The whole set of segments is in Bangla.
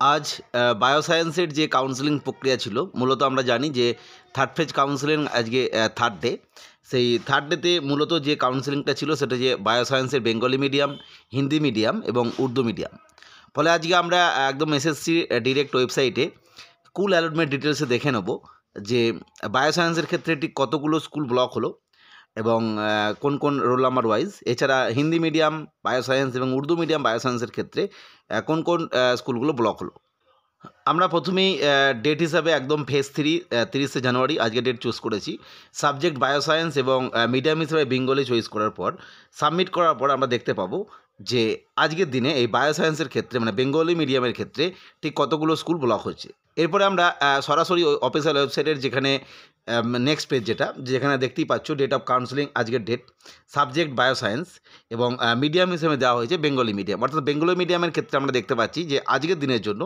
আজ বায়োসায়েন্সের যে কাউন্সেলিং প্রক্রিয়া ছিল, মূলত আমরা জানি যে থার্ড ফেজ কাউন্সেলিং আজকে থার্ড ডে। সেই থার্ড ডেতে মূলত যে কাউন্সেলিংটা ছিল সেটা যে বায়োসায়েন্সের বেঙ্গলি মিডিয়াম, হিন্দি মিডিয়াম এবং উর্দু মিডিয়াম। ফলে আজকে আমরা একদম এসএসসি ডিরেক্ট ওয়েবসাইটে স্কুল অ্যালটমেন্ট ডিটেলসে দেখে নেব যে বায়োসায়েন্সের ক্ষেত্রে ঠিক কতগুলো স্কুল ব্লক হলো এবং কোন কোন রোল নাম্বার ওয়াইজ। এছাড়া হিন্দি মিডিয়াম বায়োসায়েন্স এবং উর্দু মিডিয়াম বায়োসায়েন্সের ক্ষেত্রে কোন কোন স্কুলগুলো ব্লক হলো। আমরা প্রথমেই ডেট হিসাবে একদম ফেজ 3 30শে জানুয়ারি আজকে ডেট চুজ করেছি। সাবজেক্ট বায়োসায়েন্স এবং মিডিয়াম হিসেবে বেঙ্গলি চয়েস করার পর সাবমিট করার পর আমরা দেখতে পাবো যে আজকের দিনে এই বায়োসায়েন্সের ক্ষেত্রে মানে বেঙ্গলি মিডিয়ামের ক্ষেত্রে ঠিক কতগুলো স্কুল ব্লক হচ্ছে। এরপরে আমরা সরাসরি অফিসিয়াল ওয়েবসাইটের যেখানে নেক্সট পেজ যেখানে দেখতেই পাচ্ছ ডেট অফ কাউন্সেলিং আজকের ডেট, সাবজেক্ট বায়োসায়েন্স এবং মিডিয়াম হিসেবে দেওয়া হয়েছে বেঙ্গলি মিডিয়াম। অর্থাৎ বেঙ্গলি মিডিয়ামের ক্ষেত্রে আমরা দেখতে পাচ্ছি যে আজকের দিনের জন্য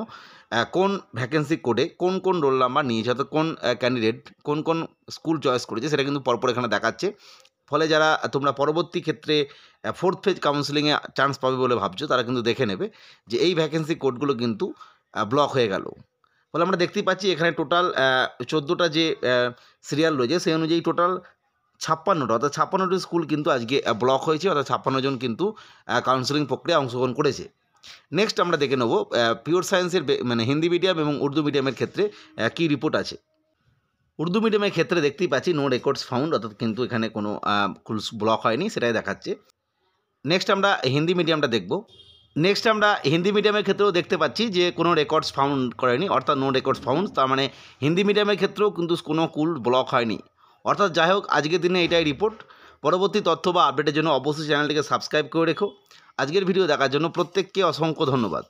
কোন ভ্যাকেন্সি কোডে কোন কোন রোল নাম্বার নিয়েছে, অর্থাৎ কোন ক্যান্ডিডেট কোন কোন স্কুল চয়েস করেছে সেটা কিন্তু পরপর এখানে দেখাচ্ছে। ফলে যারা তোমরা পরবর্তী ক্ষেত্রে ফোর্থ ফেজ কাউন্সেলিংয়ে চান্স পাবে বলে ভাবছো তারা কিন্তু দেখে নেবে যে এই ভ্যাকেন্সি কোডগুলো কিন্তু ব্লক হয়ে গেল। ফলে আমরা দেখতেই পাচ্ছি এখানে টোটাল 14টা যে সিরিয়াল রয়েছে সেই অনুযায়ী টোটাল 56টা অর্থাৎ 56টি স্কুল কিন্তু আজকে ব্লক হয়েছে, অর্থাৎ 56 জন কিন্তু কাউন্সেলিং প্রক্রিয়ায় অংশগ্রহণ করেছে। নেক্সট আমরা দেখে নেব পিওর সায়েন্সের মানে হিন্দি মিডিয়াম এবং উর্দু মিডিয়ামের ক্ষেত্রে কী রিপোর্ট আছে। উর্দু মিডিয়ামের ক্ষেত্রে দেখতেই পাচ্ছি নো রেকর্ডস ফাউন্ড, অর্থাৎ কিন্তু এখানে কোনো ব্লক হয়নি সেটাই দেখাচ্ছে। নেক্সট আমরা হিন্দি মিডিয়ামটা দেখব। নেক্সট আমরা হিন্দি মিডিয়ামের ক্ষেত্রেও দেখতে পাচ্ছি যে কোনো রেকর্ডস ফাউন্ড করেনি, অর্থাৎ নো রেকর্ডস ফাউন্ড। তার মানে হিন্দি মিডিয়ামের ক্ষেত্রেও কিন্তু কোনো স্কুল ব্লক হয়নি। অর্থাৎ যাই হোক আজকের দিনে এটাই রিপোর্ট। পরবর্তী তথ্য বা আপডেটের জন্য অবশ্যই চ্যানেলটিকে সাবস্ক্রাইব করে রেখো। আজকের ভিডিও দেখার জন্য প্রত্যেককে অসংখ্য ধন্যবাদ।